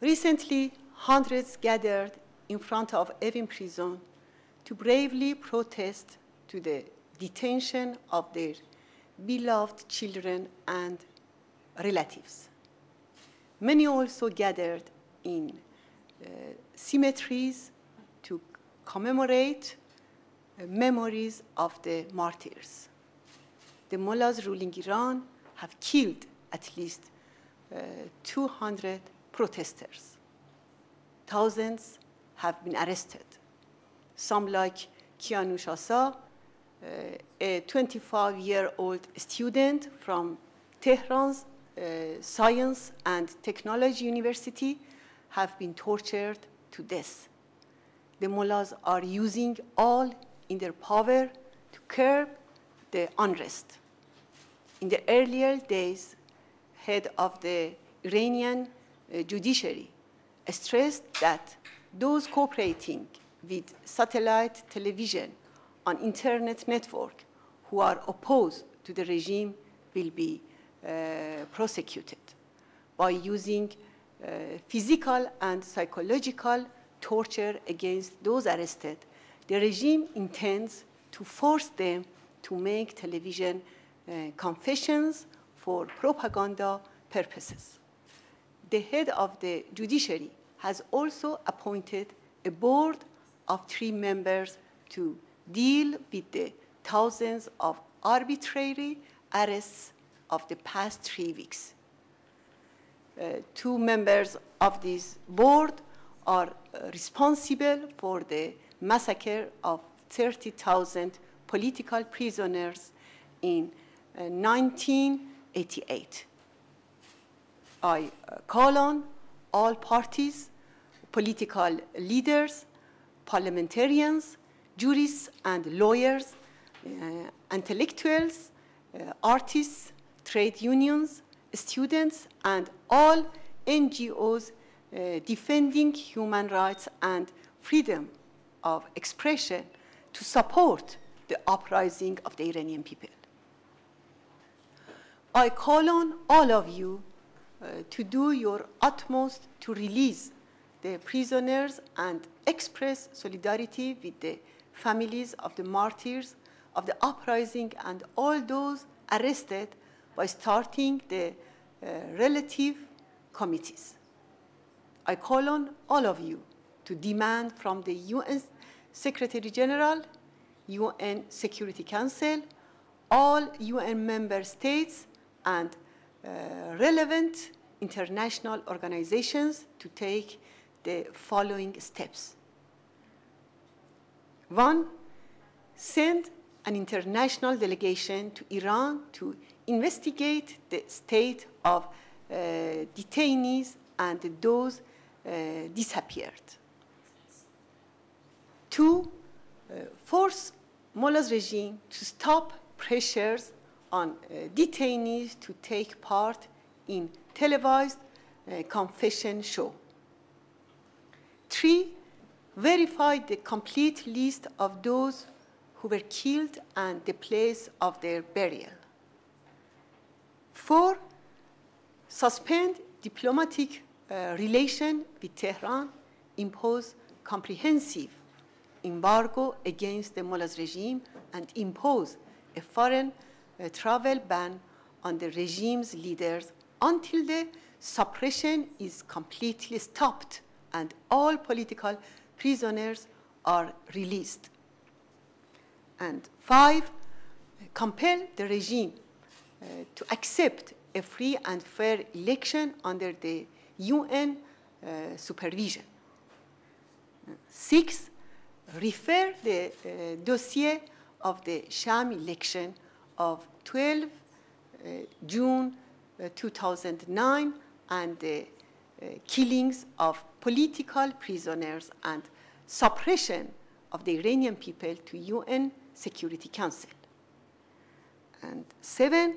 Recently, hundreds gathered in front of Evin prison to bravely protest to the detention of their beloved children and relatives. Many also gathered in cemeteries to commemorate memories of the martyrs. The mullahs ruling Iran have killed at least 200 protesters. Thousands have been arrested. Some, like Kianoosh Asar, a 25-year-old student from Tehrans Science and Technology University, have been tortured to death. The mullahs are using all in their power to curb the unrest. In the earlier days, head of the Iranian judiciary stressed that those cooperating with satellite television on internet network who are opposed to the regime will be prosecuted by using physical and psychological torture against those arrested. The regime intends to force them to make television confessions for propaganda purposes. The head of the judiciary has also appointed a board of 3 members to deal with the thousands of arbitrary arrests of the past 3 weeks. 2 members of this board are responsible for the massacre of 30,000 political prisoners in 1988. I call on all parties, political leaders, parliamentarians, jurists and lawyers, intellectuals, artists, trade unions, students, and all NGOs defending human rights and freedom of expression to support the uprising of the Iranian people. I call on all of you to do your utmost to release the prisoners and express solidarity with the families of the martyrs of the uprising and all those arrested by starting the relative committees. I call on all of you to demand from the UN Secretary General, UN Security Council, all UN member states, and relevant international organizations to take the following steps. 1, send an international delegation to Iran to investigate the state of detainees and those disappeared. 2, force mullahs regime to stop pressures on detainees to take part in televised confession show. 3, verify the complete list of those who were killed and the place of their burial. 4, suspend diplomatic relation with Tehran, impose comprehensive embargo against the mullahs regime, and impose a foreign travel ban on the regime's leaders until the suppression is completely stopped and all political prisoners are released. And 5, compel the regime to accept a free and fair election under the UN supervision. 6, refer the dossier of the sham election of 12 June 2009 and the killings of political prisoners and suppression of the Iranian people to UN Security Council. And 7,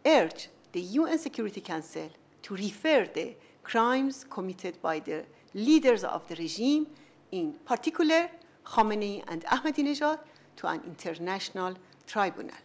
urge the UN Security Council to refer the crimes committed by the leaders of the regime, in particular Khamenei and Ahmadinejad, to an international tribunal.